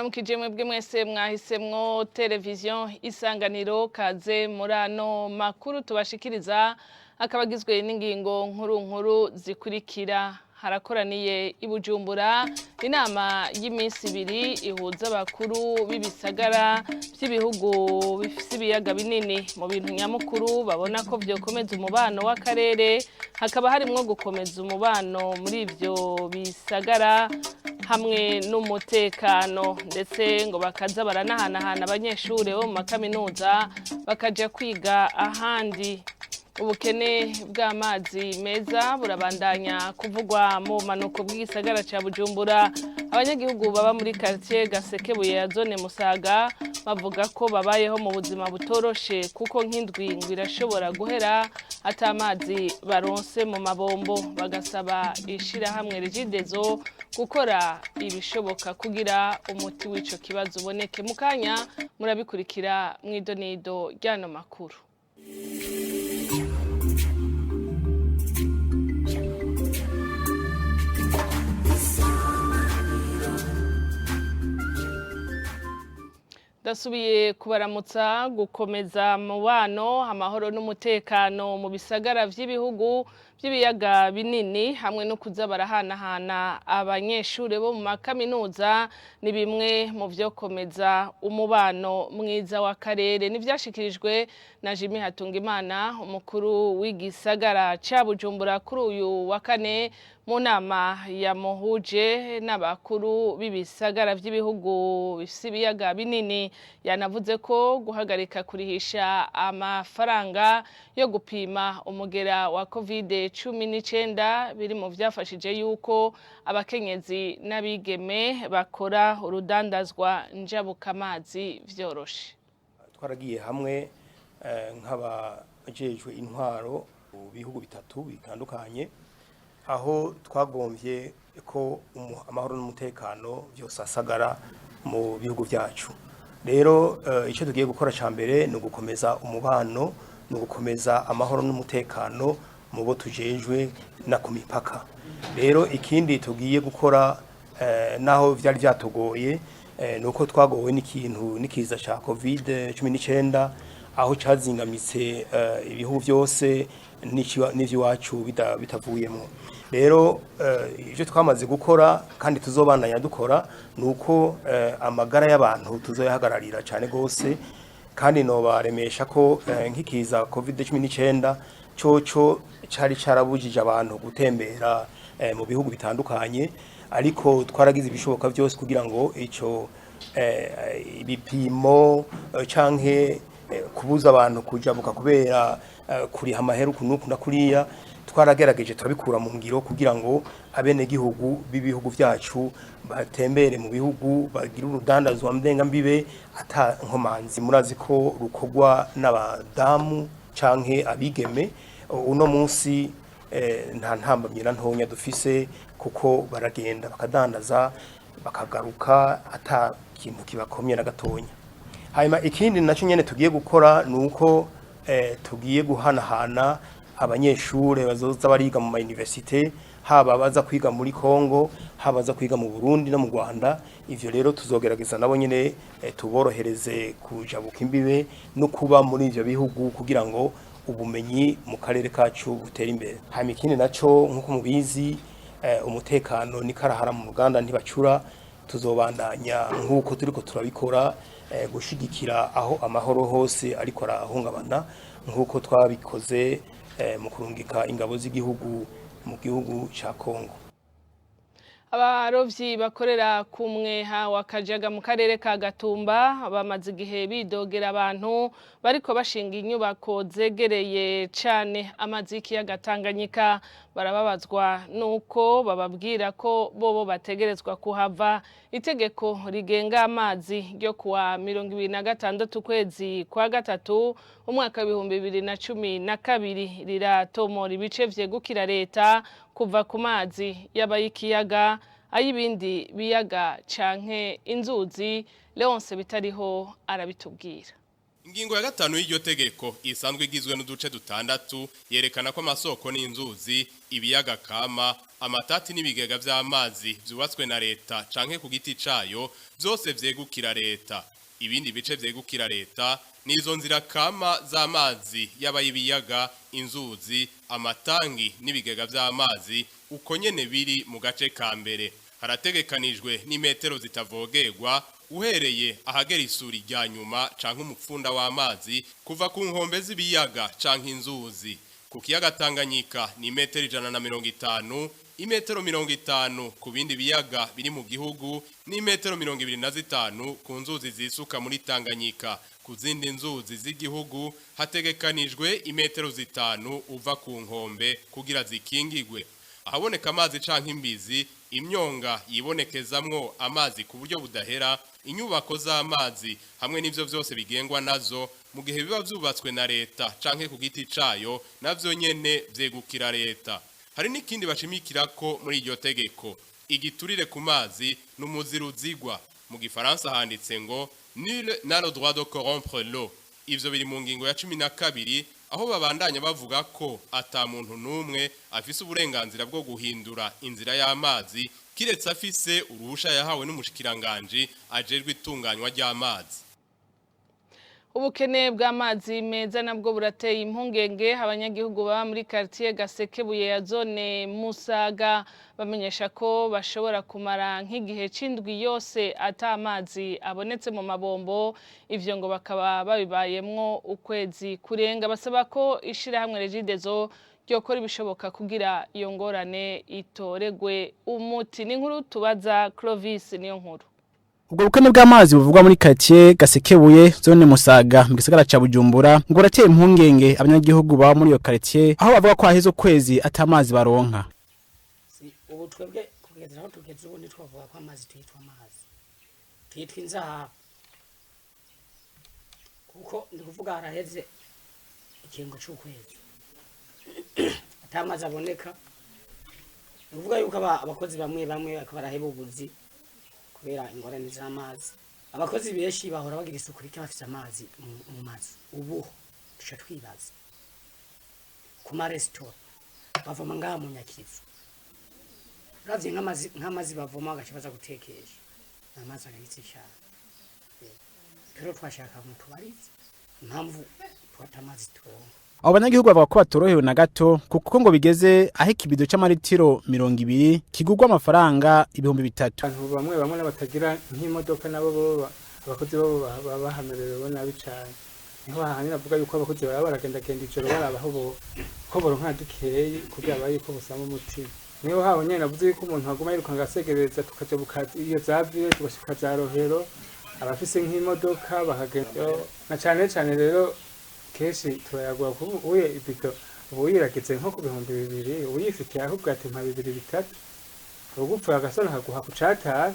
ndabaramukije mwebwe mwese mwahisemwo televiziyo Isanganiro kaze murano makuru tubashikiriza akabagizwe n'ingingo nkuru zikurikira. Harakoraniye i Bujumbura inama y'iminsi ibiri ihuza abakuru b'ibisagara by'ibihugu bifise ibiyaga binini. Mu bintu nyamukuru babona ko vyokomeza umubano w'akarere, hakaba harimwo gukomeza umubano muri ivyo bisagara hamwe n'umutekano, ndetse ngo bakaza baranahanahana abanyeshure bo mu makaminuza bakaja kwiga ahandi. Ubukene bw'amazi meza burabandanya kuvugwa mu manuko bw'igisagara ca Bujumbura. Abanyagihugu baba muri quartier Gasekebuye ya zone Musaga bavuga ko babayeho mu buzima butoroshe, kuko nk'indwi ngo irashobora guhera ata amazi baronse mu mabombo. Bagasaba ishirahamwe Regidezo gukora ibishoboka kugira umuti w'ico kibazo uboneke. Mu kanya murabikurikira mw'idonido ryano makuru. Dasubiye kubaramutsa. Gukomeza mubano amahoro n'umutekano mu bisagara vy'ibihugu by'ibiyaga binini hamwe no kuza barahanahana abanyeshure bo mu makaminuza ni bimwe mu vyokomeza umubano mwiza w'akarere. Nivyashikirijwe na Jimmy Hatungimana, umukuru w'igisagara ca Bujumbura, kuri uyu wa kane mu nama yamuhuje n'abakuru b'ibisagara vy'ibihugu bifise ibiyaga binini. Yanavuze ko guhagarika kurihisha amafaranga yo gupima umugera wa COVID-19 biri mu vyafashije yuko abakenyezi n'abigeme bakora urudandazwa njabukamazi vyoroshe. Twaragiye hamwe nk'abajejwe intwaro mu bihugu bitatu bitandukanye, aho twagomvye ko amahoro n'umutekano vyosasagara mu bihugu vyacu. Rero icyo tugiye gukora ca mbere ni ugukomeza umubano, ni ugukomeza amahoro n'umutekano mu bo tujejwe na ku mipaka. Rero ikindi tugiye gukora naho vyari vyatugoye nuko twagowe n'ikiza ca COVID-19 aho cazingamitse ibihugu vyose n'ivy'iwacu bitavuyemo. Rero ivyo twamaze gukora kandi tuzobandanya dukora nuko amagara y'abantu tuzoyahagararira cyane gose, kandi no baremesha ko nk'ikiza COVID-19 coco cari carabujije abantu gutembera mu bihugu bitandukanye, ariko twaragize ibishoboka byose kugira ngo ico ibipimo canke kubuza abantu kujabuka kubera kuriha amaheru kunuku na kuriya, twaragerageje turabikura mu ngiro kugira ngo abene gihugu b'ibihugu vyacu batembere mu bihugu bagira urudandazwa mdengambibe ata nkomanzi. Murazi ko rukogwa n'abadamu canke abigeme. Uno munsi nta ntambamye ntonya dufise, kuko baragenda bakadandaza bakagaruka ata kintu kibakomye na gatonya. Hanyuma ikindi naco nyene tugiye gukora nuko tugiye guhanahana abanyeshure bazoza bariga mu universite, haba baza kwiga muri Kongo, haba baza kwiga mu Burundi no mu Rwanda. Ivyo rero tuzogerageza nabo nyene tuborohereze kujabuka imbibe no kuba muri ivyo bihugu kugira ngo ubumenyi mu karere kacu butera imbere. Hanyuma ikindi naco nkuko mubizi, umutekano ni karahara mu Uganda ntibacura. Tuzobandanya nkuko turiko turabikora gushigikira aho amahoro hose ariko arahungabana, nkuko twabikoze mu kurungika ingabo z'igihugu mu gihugu ca Kongo. Abarovyi bakorera ku mweha wa Kajaga mu karere ka Gatumba bamaze igihe bidogera abantu bariko bashinga inyubako zegereye cane amazi y'ikiyaga Tanganyika. Barababazwa nuko bababwira ko bobo bategerezwa kuhava. Itegeko rigenga amazi ryo kuwa 26 kwezi kwa gatatu umwaka 2012 riratomora ibice vyegukira leta kuva ku mazi y'abayikiyaga, ayibindi biyaga canke inzuzi. Leonce Bitariho arabitubwira. Ingingo ya gatanu y'iryo tegeko isanzwe igizwe n'uduce dutandatu yerekana ko amasoko n'inzuzi ibiyaga kama amatati n'ibigega vy'amazi vyubatswe na leta canke ku giti cayo byose vyegukira leta. Ibindi bice vyegukira leta nizo nzira kama z'amazi y'abayibiyaga inzuzi amatangi n'ibigega vy'amazi uko nyene biri mu gace ka mbere. Harategekanijwe n'imetero zitavogerwa uhereye ahagera isuri rya nyuma canke umupfunda w'amazi kuva ku nkombe z'ibiyaga canke inzuzi. Ku kiyaga Tanganyika ni metero 150, imetero 50 ku bindi biyaga biri mu gihugu ni metero 25 ku nzuzi zisuka muri Tanganyika. Ku zindi nzuzi z'igihugu hategekanijwe imetero 5 uva ku nkombe kugira zikingigwe. Ahaboneka amazi canke imbizi imyonga yibonekezamwo amazi ku buryo budahera inyubako z'amazi hamwe n'ivyo vyose bigengwa nazo mu gihe biba vyubatswe na leta canke ku giti cayo navyo nyene vyegukira leta. Hari n'ikindi bashimikirako muri iryo tegeko igiturire ku mazi n'umuziruzigwa mu gifaransa handitse ngo nul n'a le droit de corrompre l'eau. Ivyo biri mu ngingo ya 12 aho babandanya bavuga ko ata muntu numwe afise uburenganzira bwo guhindura inzira y'amazi kiretse afise uruhusha yahawe n'umushikiranganje ajejwe itunganywa ry'amazi. Ubukene bw'amazi meza nabwo burateye impungenge abanyagihugu baba muri quartier Gasekebuye ya zone Musaga bamenyesha ko bashobora kumara nk'igihe c'indwi yose ata amazi abonetse mu mabombo ivyo ngo bakaba babibayemwo ukwezi kurenga. Basaba ko ishirahamwe Regidezo ryokora ibishoboka kugira iyo ngorane itoregwe umuti. Ni nkuru tubaza Clovis niyo nkuru. Ubwo bukene bw'amazi buvugwa muri quartier Gasekebuye zone Musaga mu gisagara ca Bujumbura ngo rateye impungenge abanyagihugu baba muri iyo quartier aho bavuga ko haheze ukwezi atamazi baronka. Ubu twebwe kugeza aho tugeze ubu nitwavuga ko amazi tuyitwa amazi tuyitwa inzaha kuko ndikuvuga haraheze ikingo c'ukwezi atamazi aboneka. Ndikuvuga yuko abakozi bamwe barahebu ubuzi kubera ingorane z'amazi. Abakozi benshi bahora bagira isuku rike bafise amazi mu mazi. Ubu duca twibaza ku ma restaurant bavoma ngaha mu Nyakizu ravye nk'amazi bavoma agakibaza gutekesha amazi agahitse cyane. Rero twashaka mu tubarize impamvu twata amazi turonka. Abo banyagihugu bavuga ko batorohewe na gato kuko ngo bigeze aho ikibido c'amaritiro 200 kigurwa amafaranga 3000. Abantu bamwe n'abatagira nk'imodoka nabo abakozi babo bahamerewe nabi cyane. Niho hahanyira avuga yuko abakozi baragenda ijoro barabaho ko boronka dukeye kugira bayi ko busama umutima. Niho haho nyene navuze yuko umuntu aguma yiruka ngasegereza tukaje bukazi iyo zavire tugashika za Rohero abafise nk'imodoka bahagenda na cyane rero keshi turayagwa ku uye ibito ubuyirageze nko ku 200 uyifitiye ahubwo ati mpa 2-3 ugupfa agasona haguha kucata.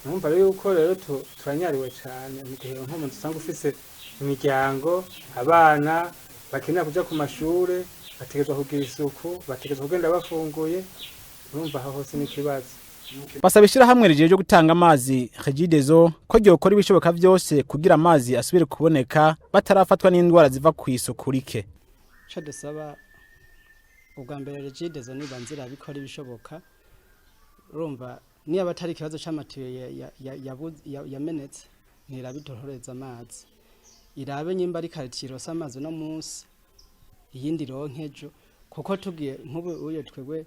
Numva rero yuko rero turanyariwe cyane mu gihe nko mu dusanga ufise imiryango abana bakenera kuja ku mashure bategezwa kugira isuku bategezwa kugenda bafunguye. Numva aho hose n'ikibazo. Basaba ishirahamwe rijeje gutanga amazi Regidezo ko ryokora ibishoboka vyose kugira amazi asubire kuboneka batarafatwa n'indwara ziva ku isuku rike. Cyo dusaba ubwa mbere Regidezo nibanzira bikora ibishoboka. Urumva ni abatari ikibazo c'amatiyo yamenetse ntirabitohoreza amazi. Irabe nyimba ari quartier amazi no munsi iyindi ronkejo kuko tugiye nk'ubu uye twebwe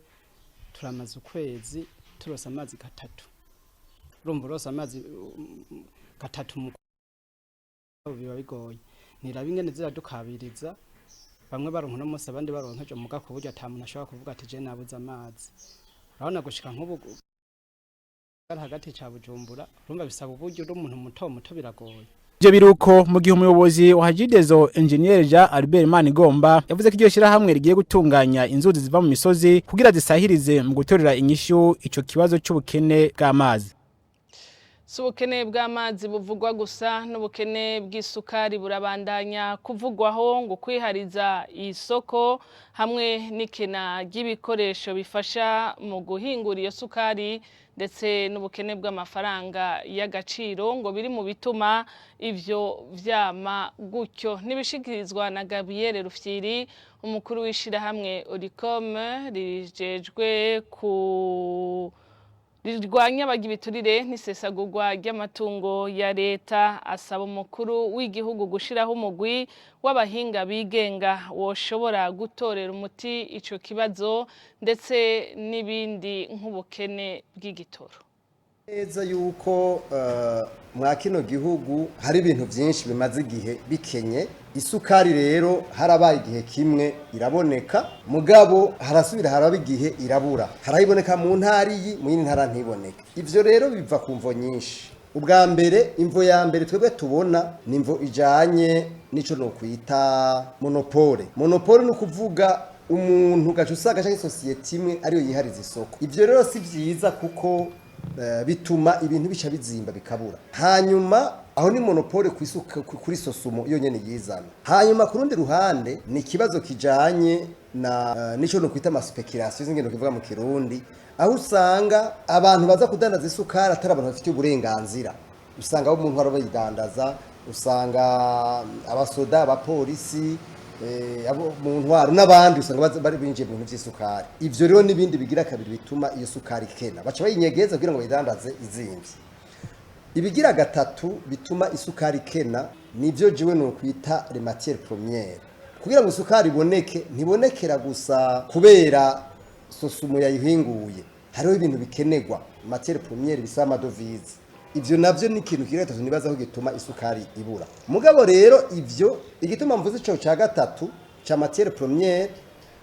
turamaze ukwezi turose amazi gatatu. Urumva rose amazi gatatu mu biba bigoye. Nirabe ingene ziradukabiriza bamwe baronka no munsi abandi baronkejo muga ku buryo atamuntu ashobora kuvuga ati je nabuze amazi. Urabona gushika nk'ubu hagati ca Bujumbura urumva bisaba uburyo umuntu muto biragoye. Ivyo biruko mu gihe umuyobozi wa Regidezo Engineer Jean Albert Manigomba yavuze ko iryo shirahamwe rigiye gutunganya inzuzi ziva mu misozi kugira zisahirize mu gutorera inyishu ico kibazo c'ubukene bw'amazi. Si ubukene bw'amazi buvugwa gusa n'ubukene bw'isukari burabandanya kuvugwaho ngo kwihariza isoko hamwe n'ikena ry'ibikoresho bifasha mu guhingura iyo sukari ndetse n'ubukene bw'amafaranga y'agaciro ngo biri mu bituma ivyo vyama gutyo nibishikirizwa na Gabriel Rufyiri umukuru w'ishirahamwe Oricom rijejwe rirwanya abagibiturire n'isesagurwa ry'amatungo ya leta asaba umukuru w'igihugu gushiraho umugwi w'abahinga bigenga woshobora gutorera umuti ico kibazo ndetse n'ibindi nk'ubukene bw'igitoro. Neza yuko mwa kino gihugu hari ibintu byinshi bimaze igihe bikenye isukari rero harabaye igihe kimwe iraboneka mugabo harasubira haraba igihe irabura harayiboneka mu ntari mu yindi ntara ntiboneka ivyo rero biva ku mvo nyinshi ubwa mbere imvo ya mbere twebwe tubona ni imvo ijanye nico no kwita monopole no kuvuga umuntu gacu usanga cyangwa societe imwe ariyo yihariza isoko ivyo rero si vyiza kuko bituma ibintu bica bizimba bikabura hanyuma aho ni monopole kwisuka kuri sosumo iyo nyene yizana hanyuma ku rundi ruhande ni kibazo kijanye na nico no kwita speculation zingendo kivuga mu Kirundi aho usanga abantu baza kudandaza isukari atari abantu bafite uburenganzira usanga abo umuntu arabayidandaza usanga abasoda abapolisi abo mu ntwaro n'abandi usanga bari binjiye mu bintu by'isukari ivyo rero nibindi bigira kabiri bituma iyo sukari kena baca bayinyegeza kugira ngo bayidandaze izimvye ibigira gatatu bituma isukari kena nivyo jiwe no kwita les matières premières kugira ngo isukari iboneke ntibonekera gusa kubera sosumo yayihinguye hariho ibintu bikenerwa matières premières bisa amadovize ivyo navyo ni ikintu kiri gatatu nibaza ko gituma isukari ibura mugabo rero ivyo igituma mvuze ico ca gatatu ca matière première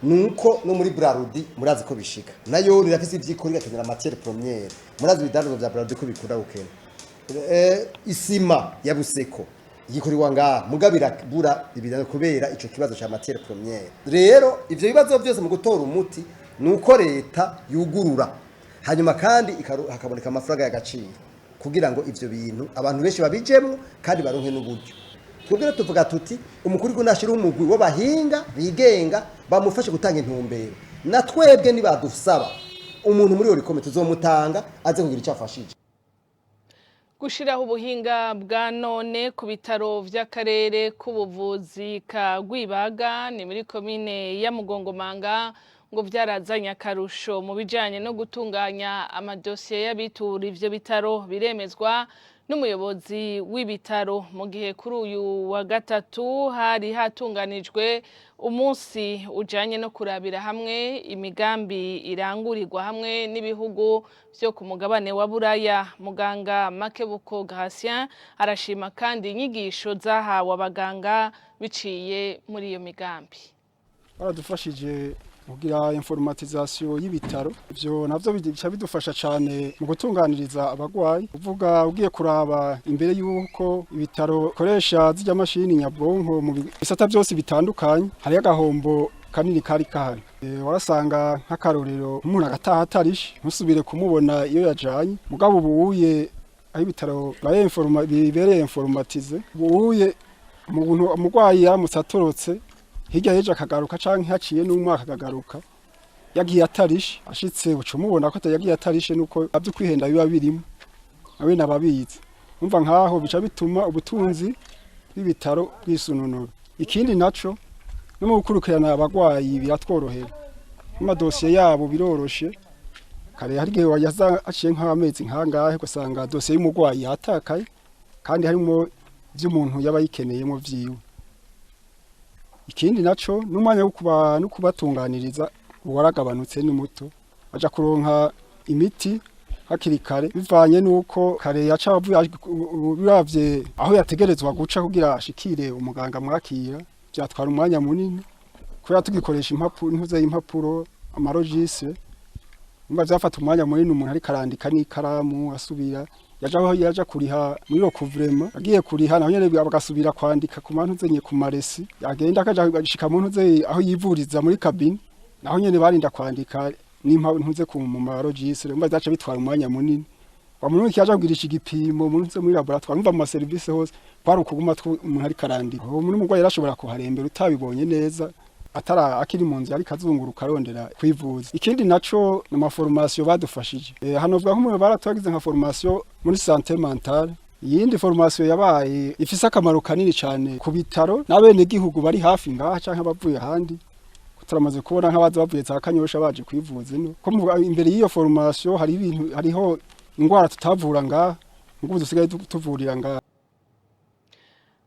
nuko no muri Brarudi murazi ko bishika nayo rirafise ivyikori gakenera matière première murazi bidandazo vya Brarudi ko bikunda gukena isima ya Buseko igikorirwa ngaha mugabira bura ibidandazo kubera ico kibazo ca matière première rero ivyo bibazo byose mu gutora umuti nuko leta yugurura hanyuma kandi hakaboneka amafaranga y'agaciro kugira ngo ivyo bintu abantu benshi babijemwe kandi baronke n'uburyo twebwe tuvuga tuti umukuru w'unashira umugwi w'abahinga bigenga bamufashe gutanga intumbero na twebwe nibadusaba umuntu muri Oricom tuzomutanga aze kugira icyo afashije gushiraho ubuhinga bwa none ku bitaro vy'akarere k'ubuvuzi ka Rwibaga ni muri komine ya Mugongomanga ngo vyarazanye akarusho mu bijanye no gutunganya amadosiye y'abitura ivyo bitaro biremezwa n'umuyobozi w'ibitaro mu gihe kuri uyu wa gatatu hari hatunganijwe umunsi ujanye no kurabira hamwe imigambi irangurirwa hamwe n'ibihugu vyo ku mugabane wa Buraya muganga Makebuko Gratien arashima kandi inyigisho zahawe abaganga biciye muri iyo migambi baradufashije kugira informatization y'ibitaro ivyo navyo bica bidufasha cyane mu gutunganiriza abagwayi uvuga ugiye kuraba imbere yuko ibitaro koresha zijya mashini nyabwonko mu bisata byose bitandukanye hari agahombo kanini kari kahari warasanga nk'akarorero umuntu agataha atarishe ntusubire kumubona iyo yajanye mugabo ubuye aho ibitaro bibereye informatize ubuye umuntu umugwayi yamusatorotse hirya yeje akagaruka canke haciye n'umwaka akagaruka yagiye atarishe ashitse ucumubona ko yagiye atarishe nuko abyo kwihenda biba birimo abe nababizi umva nkaho bica bituma ubutunzi bw'ibitaro bwisununura ikindi naco no mu gukurikirana abagwayi biratworohera amadosiye yabo biroroshe kare hari gihe wayaza aciye nk'amezi nkangahe gusanga dosiye y'umugwayi yatakaye kandi harimo by'umuntu yabayikeneyemo vyiwe ikindi naco n'umwanya wo kubatunganiriza waragabanutse ni muto aja kuronka imiti hakiri kare bivanye nuko kare yaca biravye aho yategerezwa guca kugira ashikire umuganga mwakira byatwara umwanya munini ko yatugikoresha impapuro amarogise umva zafata umwanya munini umuntu ari karandika n'ikaramu asubira yaja kuriha muri recouvement agiye kuriha naho nyene bagasubira kwandika ku mantu zenye ku maresi agenda akaja gashika mu ntuze aho yivuriza muri cabine naho nyene barinda kwandika n'impa ntuze ku mu marogise umva zaca bitwara umwanya munini wamuntu kiyaje kugirisha igipimo umuntu muri laboratoire umva mu service hose kwari ukuguma umuntu ari karandi uwo muri mugwayi yarashobora kuharembera utabibonye neza atara akiri mu nzu yari kazunguruka arondera kwivuza. Ikindi naco na formation badufashije hano vuga nk'umuntu baratagize nka formation muri santé mentale. Yindi formation yabaye ifise akamaro kanini cyane ku bitaro n'abene gihugu bari hafi ngaha canke abavuye handi turamaze kubona nk'abaza bavuye za Kanyosha baje kwivuza ino ko imbere y'iyo formation hari ibintu hariho ingwara tutavura ngaha ngubu dusigaye tuvurira ngaha.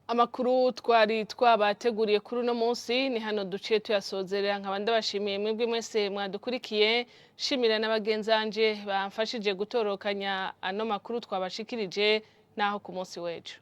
Amakuru twari twabateguriye kuri uno munsi ni hano duciye tuyasozerera nkabanda bashimiye mwebwe mwese mwadukurikiye shimira n'abagenzanje bamfashije gutorokanya ano makuru twabashikirije naho ku munsi wejo.